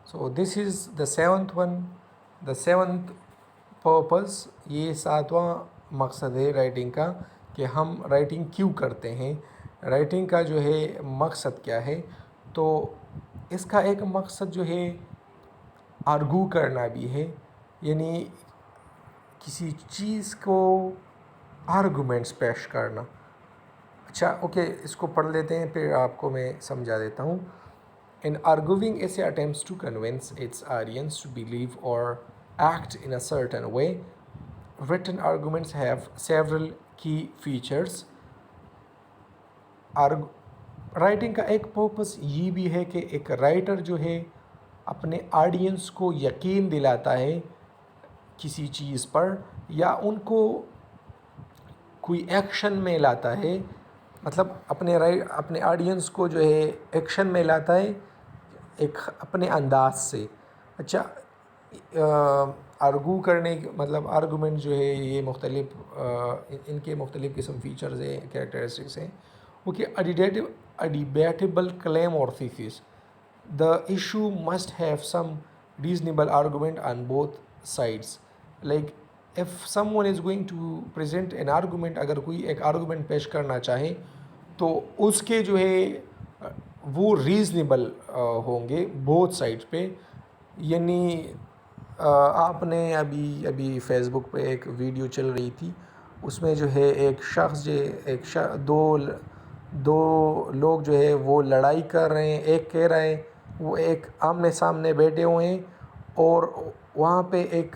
So this is the seventh one, the seventh purpose. یہ ساتواں مقصد ہے رائٹنگ کا کہ ہم رائٹنگ کیوں کرتے ہیں، رائٹنگ کا جو ہے مقصد کیا ہے. تو اس کا ایک مقصد جو ہے آرگو کرنا بھی ہے، یعنی کسی چیز کو آرگومنٹس پیش کرنا. اچھا اوکے، اس کو پڑھ لیتے ہیں پھر آپ کو میں سمجھا دیتا ہوں. An arguing essay attempts to convince its audience to believe or act in a certain way. Written arguments have several key features. Writing کا ایک پرپس یہ بھی ہے کہ ایک رائٹر جو ہے اپنے آڈینس کو یقین دلاتا ہے کسی چیز پر، یا ان کو کوئی ایکشن میں لاتا ہے، مطلب اپنے آڈینس کو جو ہے ایکشن میں لاتا ہے ایک اپنے انداز سے. اچھا، آرگو کرنے مطلب آرگومنٹ جو ہے یہ مختلف ان کے مختلف قسم فیچرز ہیں، کریکٹرسٹکس ہیں. Okay, a debatable claim or thesis. The issue must have some reasonable argument on both sides. Like if someone is going to present an argument، اگر کوئی ایک آرگومنٹ پیش کرنا چاہے تو اس کے جو ہے وہ ریزنیبل ہوں گے بوتھ سائڈ پہ. یعنی آپ نے ابھی فیس بک پہ ایک ویڈیو چل رہی تھی، اس میں جو ہے ایک شخص دو لوگ جو ہے وہ لڑائی کر رہے ہیں. ایک کہہ رہا ہے، وہ ایک آمنے سامنے بیٹھے ہوئے ہیں اور وہاں پہ ایک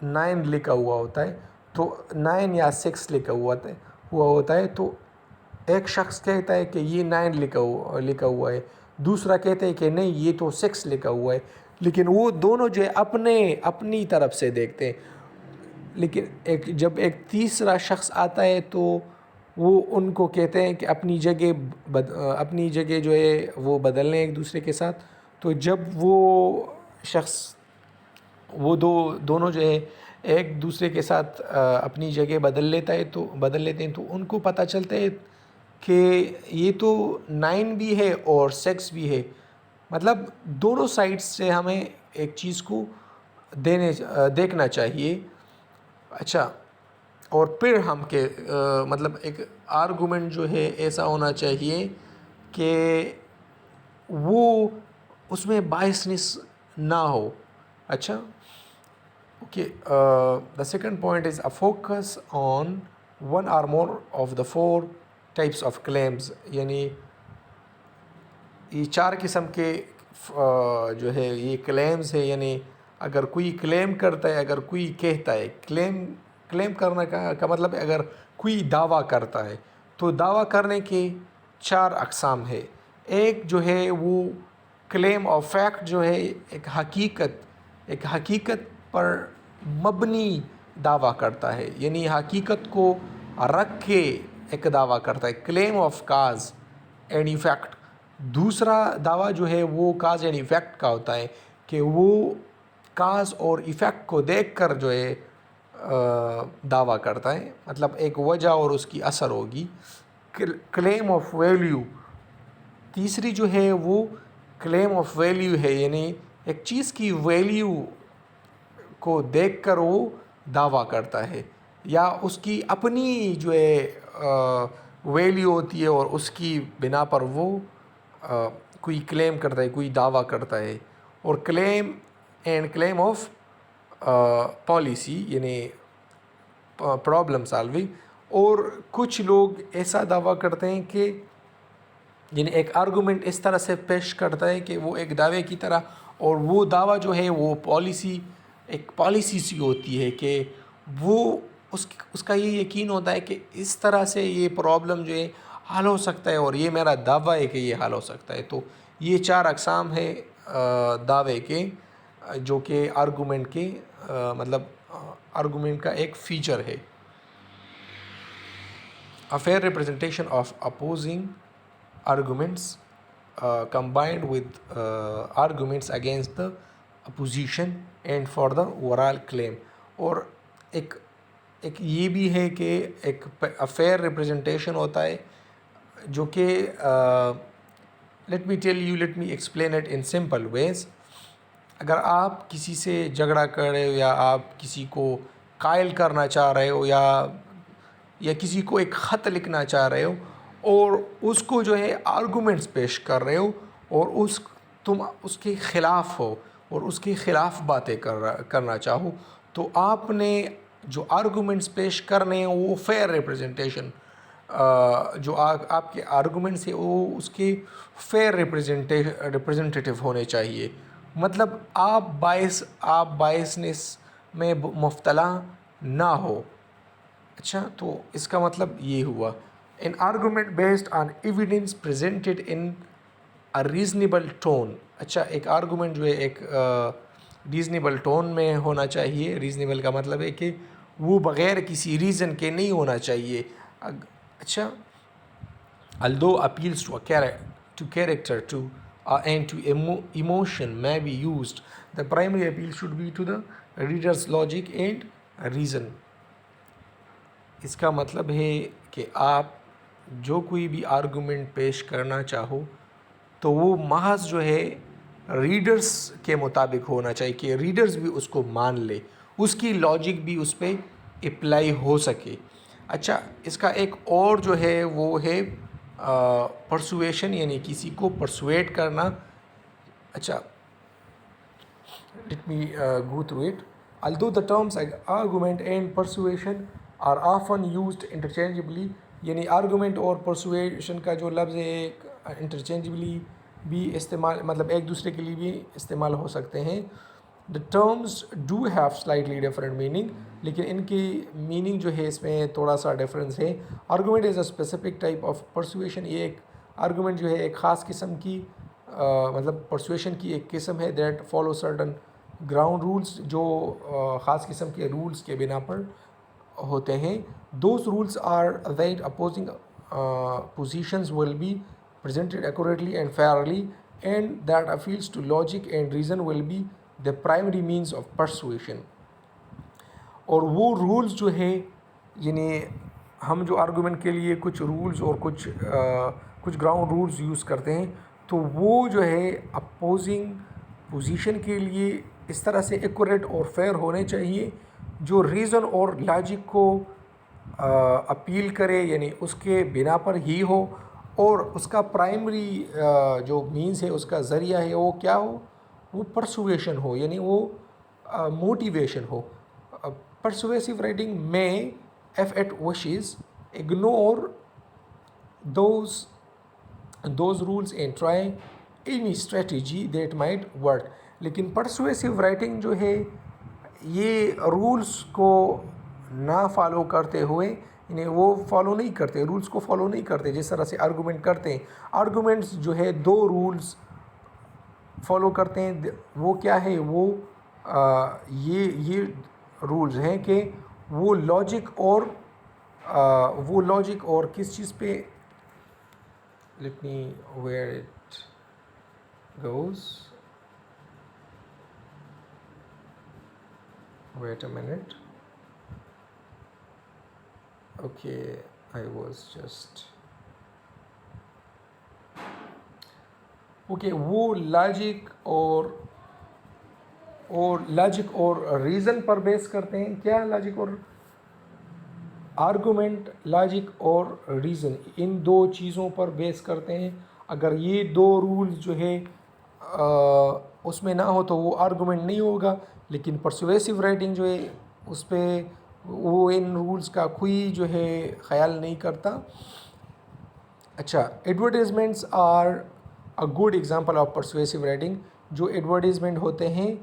9 لکھا ہوا ہوتا ہے، تو 9 یا 6 لکھا ہوا ہوتا ہے. تو ایک شخص کہتا ہے کہ یہ 9 لکھا ہوا ہے، دوسرا کہتا ہے کہ نہیں یہ تو 6 لکھا ہوا ہے. لیکن وہ دونوں جو ہے اپنی طرف سے دیکھتے ہیں. لیکن جب ایک تیسرا شخص آتا ہے تو وہ ان کو کہتے ہیں کہ اپنی جگہ جو ہے وہ بدل لیں ایک دوسرے کے ساتھ. تو جب وہ دونوں جو ہے ایک دوسرے کے ساتھ اپنی جگہ بدل لیتے ہیں تو ان کو پتہ چلتا ہے کہ یہ تو 9 بھی ہے اور 6 بھی ہے. مطلب دونوں سائڈ سے ہمیں ایک چیز کو دیکھنا چاہیے. اچھا، اور پھر ہم مطلب ایک آرگومنٹ جو ہے ایسا ہونا چاہیے کہ وہ اس میں بائسنس نہ ہو. اچھا okay, the second point is a focus on one or more of the 4 types of claims. یعنی یہ 4 قسم کے جو ہے یہ کلیمز ہے. یعنی اگر کوئی کلیم کرتا ہے، اگر کوئی کہتا ہے، کلیم کرنے کا مطلب ہے اگر کوئی دعویٰ کرتا ہے تو دعویٰ کرنے کے 4 اقسام ہے. ایک جو ہے وہ کلیم آف فیکٹ جو ہے ایک حقیقت پر مبنی دعویٰ کرتا ہے، یعنی حقیقت کو رکھ کے ایک دعویٰ کرتا ہے. Claim of cause and effect. دوسرا دعویٰ جو ہے وہ کاز اینڈ ایفیکٹ کا ہوتا ہے کہ وہ کاز اور ایفیکٹ کو دیکھ کر جو ہے دعویٰ کرتا ہے، مطلب ایک وجہ اور اس کی اثر ہوگی. کلیم آف ویلیو تیسری جو ہے وہ کلیم آف ویلیو ہے، یعنی ایک چیز کی ویلیو کو دیکھ کر وہ دعویٰ کرتا ہے، یا اس کی اپنی جو ہے ویلیو ہوتی ہے اور اس کی بنا پر وہ کوئی کلیم کرتا ہے، کوئی دعویٰ کرتا ہے. اور کلیم آف پالیسی یعنی پرابلم سالونگ. اور کچھ لوگ ایسا دعویٰ کرتے ہیں کہ یعنی ایک آرگومنٹ اس طرح سے پیش کرتا ہے کہ وہ ایک دعوے کی طرح، اور وہ دعویٰ جو ہے وہ ایک پالیسی سی ہوتی ہے کہ وہ اس کا یہ یقین ہوتا ہے کہ اس طرح سے یہ پرابلم جو ہے حل ہو سکتا ہے، اور یہ میرا دعویٰ ہے کہ یہ حل ہو سکتا ہے. تو یہ 4 اقسام ہے دعوے کے جو کہ آرگومنٹ کے مطلب آرگومنٹ کا ایک فیچر ہے. A fair representation of opposing arguments combined with arguments against the opposition and for the overall claim. اور ایک یہ بھی ہے کہ ایک فیئر ریپرزنٹیشن ہوتا ہے جو کہ let me explain it in simple ways. اگر آپ کسی سے جھگڑا کر رہے ہو یا آپ کسی کو قائل کرنا چاہ رہے ہو یا کسی کو ایک خط لکھنا چاہ رہے ہو اور اس کو جو ہے آرگومنٹس پیش کر رہے ہو اور تم اس کے خلاف ہو اور اس کے خلاف باتیں کرنا چاہو، تو آپ نے جو آرگومنٹس پیش کرنے ہیں وہ فیئر ریپریزنٹیشن، جو آپ کے آرگومنٹس ہیں وہ اس کے فیئر ریپریزنٹیٹیو ہونے چاہیے. مطلب آپ بائسنس میں مبتلا نہ ہو. اچھا، تو اس کا مطلب یہ ہوا an argument based on evidence presented in a reasonable tone. اچھا، ایک آرگومنٹ جو ہے ایک ریزنیبل ٹون میں ہونا چاہیے. ریزنیبل کا مطلب ہے کہ وہ بغیر کسی ریزن کے نہیں ہونا چاہیے. اچھا، although appeals to character and to emotion may be used, the primary appeal should be to the reader's logic and reason. اس کا مطلب ہے کہ آپ جو کوئی بھی آرگومنٹ پیش کرنا چاہو تو وہ محض جو ہے ریڈرز کے مطابق ہونا چاہیے کہ ریڈرز بھی اس کو مان لے، اس کی لاجک بھی اس پہ اپلائی ہو سکے. اچھا، اس کا ایک اور جو ہے وہ ہے پرسویشن، یعنی کسی کو پرسویٹ کرنا. اچھا، let me go through it. Although the terms argument and persuasion are often used interchangeably، یعنی آرگومنٹ اور پرسویشن کا جو لفظ ہے انٹرچینجبلی بھی استعمال، مطلب ایک دوسرے کے لیے بھی استعمال ہو سکتے ہیں. the terms do have slightly different meaning، لیکن ان کی میننگ جو ہے اس میں تھوڑا سا ڈفرینس ہے. Argument is a specific type of persuasion, یہ ایک آرگومنٹ جو ہے ایک خاص قسم کی مطلب پرسویشن کی ایک قسم ہے that follow certain ground rules, جو خاص قسم کے رولز کے بنا پر ہوتے ہیں. Those rules are that opposing positions will be presented accurately and fairly, and that appeals to logic and reason will be the primary means of persuasion. اور وہ رولز جو ہے، یعنی ہم جو آرگومنٹ کے لیے کچھ رولز اور کچھ گراؤنڈ رولز یوز کرتے ہیں، تو وہ جو ہے اپوزنگ پوزیشن کے لیے اس طرح سے ایکوریٹ اور فیئر ہونے چاہیے جو ریزن اور لاجک کو اپیل کرے، یعنی اس کے بنا پر ہی ہو، اور اس کا پرائمری جو مینز ہے، اس کا ذریعہ ہے، وہ کیا ہو؟ وہ پرسویشن ہو، یعنی وہ motivation who. Persuasive writing may, if it wishes, ignore those rules and try any strategy that might work. لیکن persuasive writing جو ہے یہ رولز کو نہ فالو کرتے ہوئے، یعنی وہ فالو نہیں کرتے، رولز کو فالو نہیں کرتے جس طرح سے آرگومنٹ کرتے ہیں. آرگومنٹس جو ہے دو رولز فالو کرتے ہیں. وہ کیا ہے؟ وہ یہ رولز ہیں کہ وہ لاجک اور کس چیز پہ، let me where it goes, wait a minute, okay, I was just okay. وہ لاجک اور ریزن پر بیس کرتے ہیں. کیا لاجک اور آرگومنٹ؟ لاجک اور ریزن ان دو چیزوں پر بیس کرتے ہیں. اگر یہ دو رولز جو ہے اس میں نہ ہو تو وہ آرگومنٹ نہیں ہوگا. لیکن پرسویسیو رائٹنگ جو ہے اس پہ وہ ان رولز کا کوئی جو ہے خیال نہیں کرتا. اچھا، advertisements are a good example of persuasive writing. جو ایڈورٹیزمنٹ ہوتے ہیں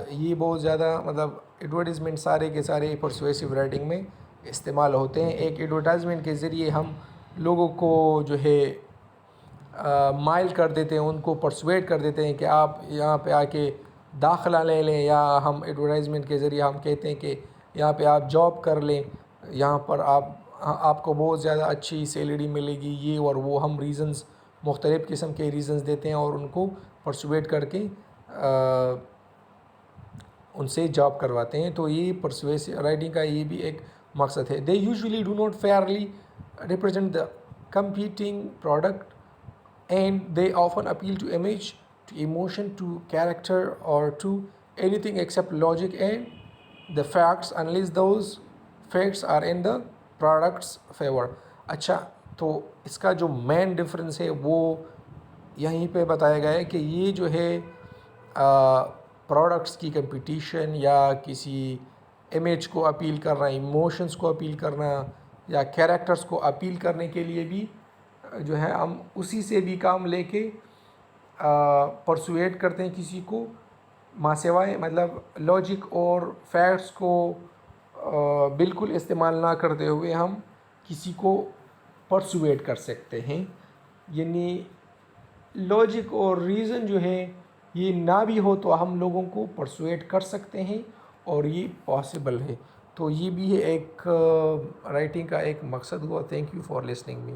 یہ بہت زیادہ، مطلب ایڈورٹیزمنٹ سارے کے سارے پرسویسیو رائٹنگ میں استعمال ہوتے ہیں. ایک ایڈورٹائزمنٹ کے ذریعے ہم لوگوں کو جو ہے مائل کر دیتے ہیں، ان کو پرسویٹ کر دیتے ہیں کہ آپ یہاں پہ آ کے داخلہ لے لیں، یا ہم ایڈورٹائزمنٹ کے ذریعے ہم کہتے ہیں کہ یہاں پہ آپ جاب کر لیں، یہاں پر آپ کو بہت زیادہ اچھی سیلری ملے گی، یہ اور وہ. ہم ریزنز، مختلف قسم کے ریزنز دیتے ہیں اور ان کو پرسویٹ کر کے ان سے جاب کرواتے ہیں. تو یہ پرسویسیو رائٹنگ کا یہ بھی ایک مقصد ہے. They usually do not fairly represent the competing product and they often appeal to image to emotion, to character, or to anything except logic and the facts, unless those facts are in the product's favor. اچھا تو اس کا جو مین difference ہے وہ یہیں پہ بتایا گیا ہے کہ یہ جو ہے پروڈکٹس کی کمپٹیشن یا کسی امیج کو اپیل کرنا، ایموشنس کو اپیل کرنا یا کیریکٹرز کو اپیل کرنے کے لیے بھی جو ہے ہم اسی سے بھی کام لے کے پرسویٹ کرتے ہیں کسی کو، ماں سوائے مطلب لاجک اور فیکٹس کو بالکل استعمال نہ کرتے ہوئے ہم کسی کو پرسویٹ کر سکتے ہیں. یعنی لاجک اور ریزن جو ہے یہ نہ بھی ہو تو ہم لوگوں کو پرسویٹ کر سکتے ہیں اور یہ پاسبل ہے. تو یہ بھی ایک رائٹنگ کا ایک مقصد ہوا. Thank you for listening me.